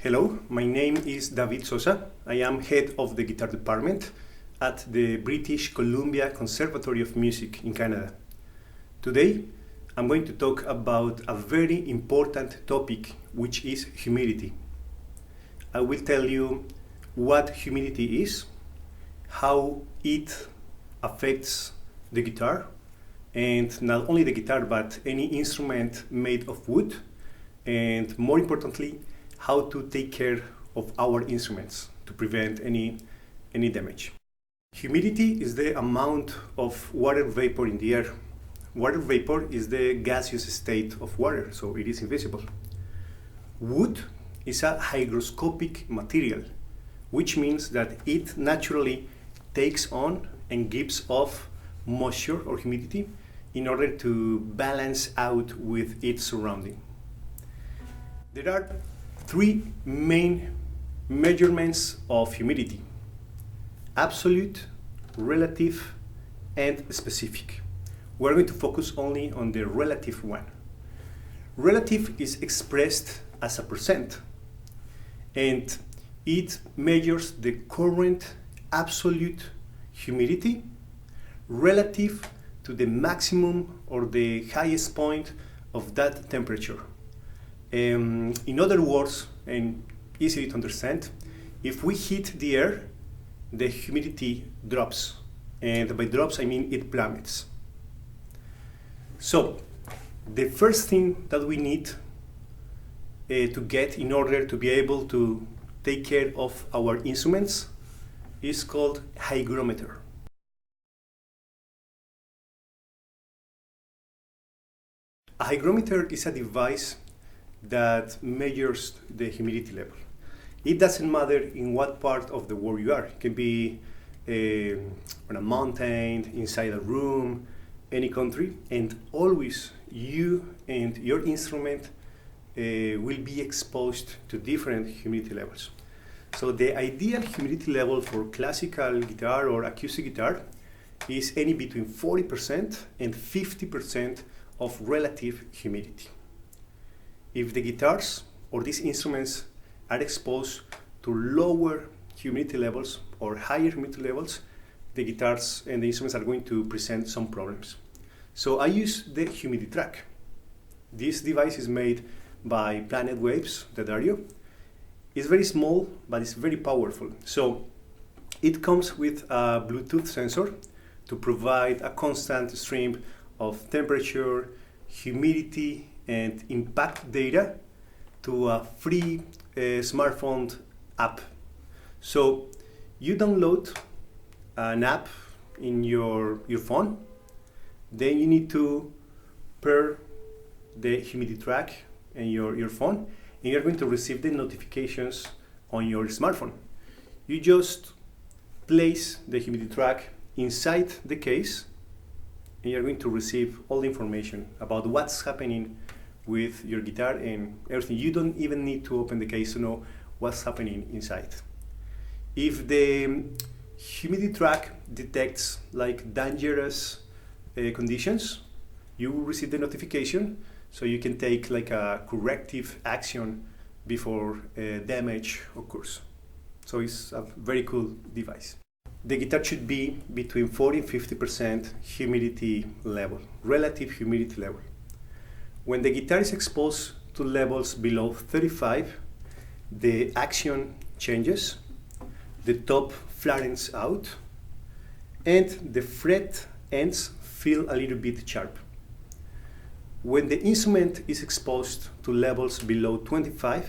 Hello, my name is David Sossa. I am head of the guitar department at the British Columbia Conservatory of Music in Canada. Today, I'm going to talk about a very important topic, which is humidity. I will tell you what humidity is, how it affects the guitar, and not only the guitar, but any instrument made of wood, and more importantly, how to take care of our instruments to prevent any damage. Humidity is the amount of water vapor in the air. Water vapor is the gaseous state of water, so it is invisible. Wood is a hygroscopic material, which means that it naturally takes on and gives off moisture or humidity in order to balance out with its surrounding. There are three main measurements of humidity: absolute, relative, and specific. We're going to focus only on the relative one. Relative is expressed as a percent, and it measures the current absolute humidity relative to the maximum or the highest point of that temperature. In other words, and easily to understand, if we heat the air, the humidity drops. And by drops, I mean it plummets. So, the first thing that we need to get in order to be able to take care of our instruments is called hygrometer. A hygrometer is a device that measures the humidity level. It doesn't matter in what part of the world you are. It can be on a mountain, inside a room, any country, and always you and your instrument will be exposed to different humidity levels. So the ideal humidity level for classical guitar or acoustic guitar is any between 40% and 50% of relative humidity. If the guitars or these instruments are exposed to lower humidity levels or higher humidity levels, the guitars and the instruments are going to present some problems. So I use the Humiditrak. This device is made by Planet Waves, the Dario. It's very small, but it's very powerful. So it comes with a Bluetooth sensor to provide a constant stream of temperature, humidity, and impact data to a free smartphone app. So you download an app in your phone, then you need to pair the Humiditrak and your phone, and you're going to receive the notifications on your smartphone. You just place the Humiditrak inside the case, and you're going to receive all the information about what's happening with your guitar and everything. You don't even need to open the case to know what's happening inside. If the Humiditrak detects like dangerous conditions, you will receive the notification, so you can take like a corrective action before damage occurs. So it's a very cool device. The guitar should be between 40 and 50% humidity level, relative humidity level. When the guitar is exposed to levels below 35, the action changes, the top flattens out, and the fret ends feel a little bit sharp. When the instrument is exposed to levels below 25,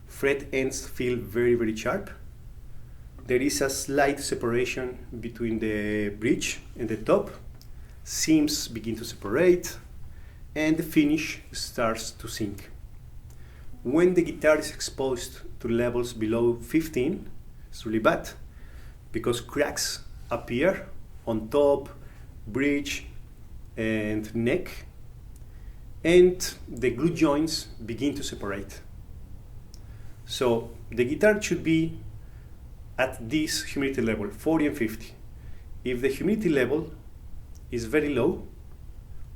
fret ends feel very, very sharp. There is a slight separation between the bridge and the top. Seams begin to separate, and the finish starts to sink. When the guitar is exposed to levels below 15, it's really bad because cracks appear on top, bridge, and neck, and the glue joints begin to separate. So the guitar should be at this humidity level, 40 and 50. If the humidity level is very low,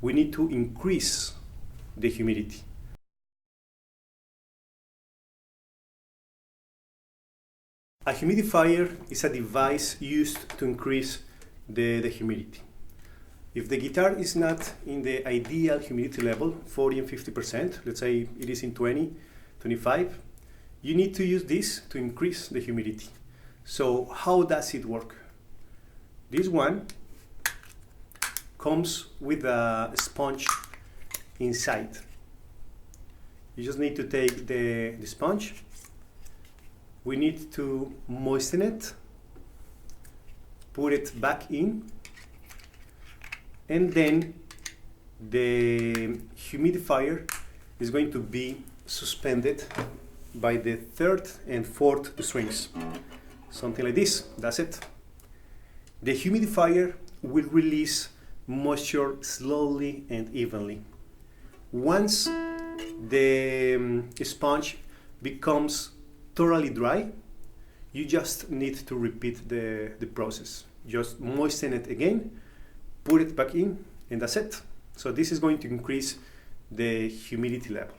we need to increase the humidity. A humidifier is a device used to increase the humidity. If the guitar is not in the ideal humidity level, 40 and 50%, let's say it is in 20, 25, you need to use this to increase the humidity. So how does it work? This one comes with a sponge inside. You just need to take the sponge. We need to moisten it, put it back in, and then the humidifier is going to be suspended by the third and fourth strings. Something like this, that's it. The humidifier will release moisture slowly and evenly. Once the sponge becomes thoroughly dry, you just need to repeat the process. Just moisten it again, put it back in, and that's it. So this is going to increase the humidity level.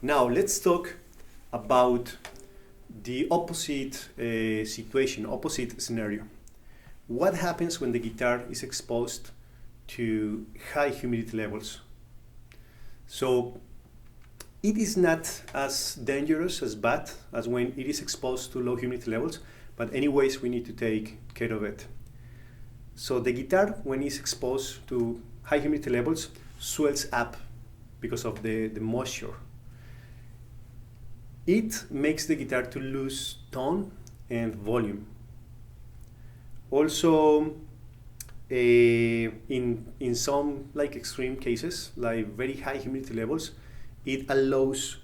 Now let's talk about the opposite situation, opposite scenario. What happens when the guitar is exposed to high humidity levels? So it is not as dangerous, as bad as when it is exposed to low humidity levels, but anyways we need to take care of it. So the guitar, when it's exposed to high humidity levels, swells up because of the moisture. It makes the guitar to lose tone and volume. Also, in some like extreme cases, like very high humidity levels, it allows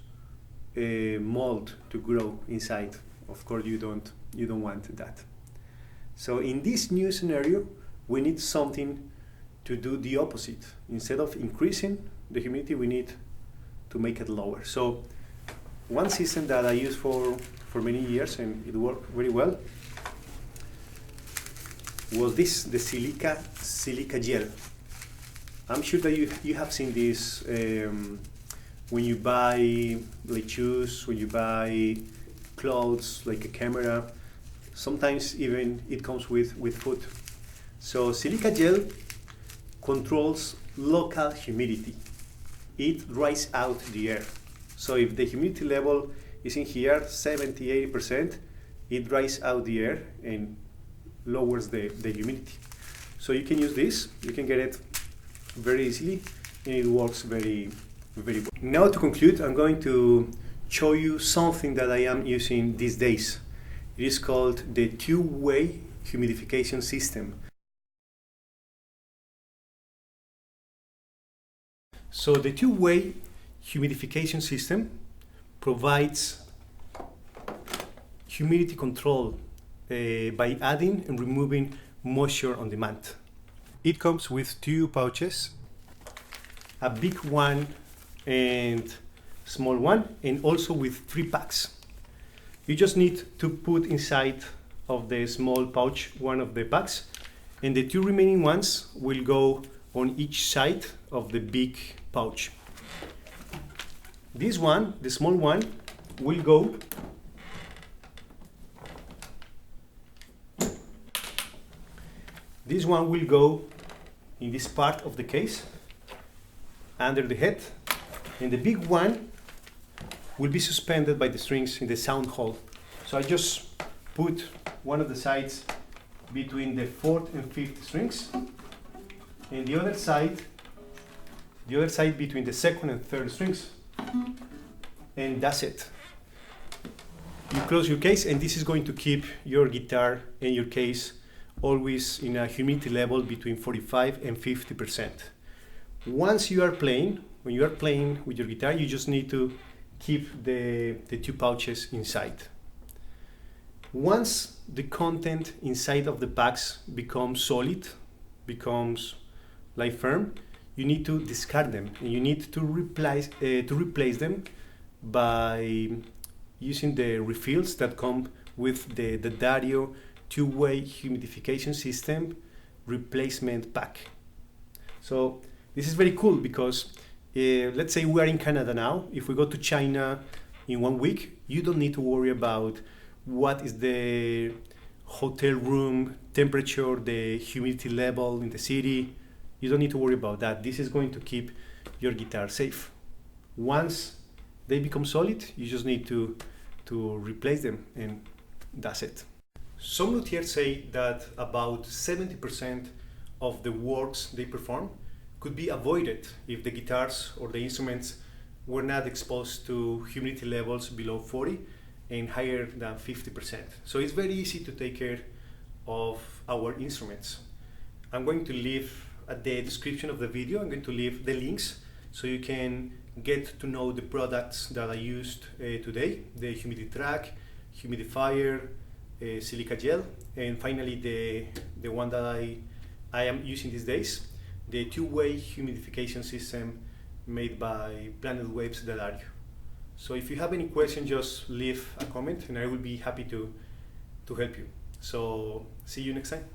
mold to grow inside. Of course, you don't want that. So in this new scenario, we need something to do the opposite. Instead of increasing the humidity, we need to make it lower. So one system that I used for many years and it worked very well was this, the silica gel. I'm sure that you have seen this when you buy like shoes, when you buy clothes, like a camera. Sometimes even it comes with food. So silica gel controls local humidity. It dries out the air. So if the humidity level is in here 70–80%, it dries out the air and lowers the humidity. So you can use this, you can get it very easily, and it works very well. Now to conclude, I'm going to show you something that I am using these days. It is called the two-way humidification system. So the two-way humidification system provides humidity control by adding and removing moisture on demand. It comes with two pouches, a big one and small one, and also with 3 packs. You just need to put inside of the small pouch one of the packs, and the 2 remaining ones will go on each side of the big pouch. This one, the small one, will go in this part of the case, under the head, and the big one will be suspended by the strings in the sound hole. So I just put one of the sides between the 4th and 5th strings, and the other side between the 2nd and 3rd strings, and that's it. You close your case, and this is going to keep your guitar and your case always in a humidity level between 45 and 50%. Once you are playing, when you are playing with your guitar, you just need to keep the 2 pouches inside. Once the content inside of the packs becomes solid, becomes like firm, you need to discard them, and you need to replace them by using the refills that come with the Dario two-way humidification system replacement pack. So this is very cool because let's say we are in Canada now. If we go to China in 1 week, you don't need to worry about what is the hotel room temperature, the humidity level in the city. You don't need to worry about that. This is going to keep your guitar safe. Once they become solid, you just need to replace them, and that's it. Some luthiers say that about 70% of the works they perform could be avoided if the guitars or the instruments were not exposed to humidity levels below 40 and higher than 50%. So it's very easy to take care of our instruments. I'm going to leave at the description of the video, I'm going to leave the links so you can get to know the products that I used today, the Humiditrak, Humidifier, silica gel, and finally the one that I am using these days, the two-way humidification system made by Planet Waves Guitarra. So if you have any questions, just leave a comment and I will be happy to help you. So see you next time.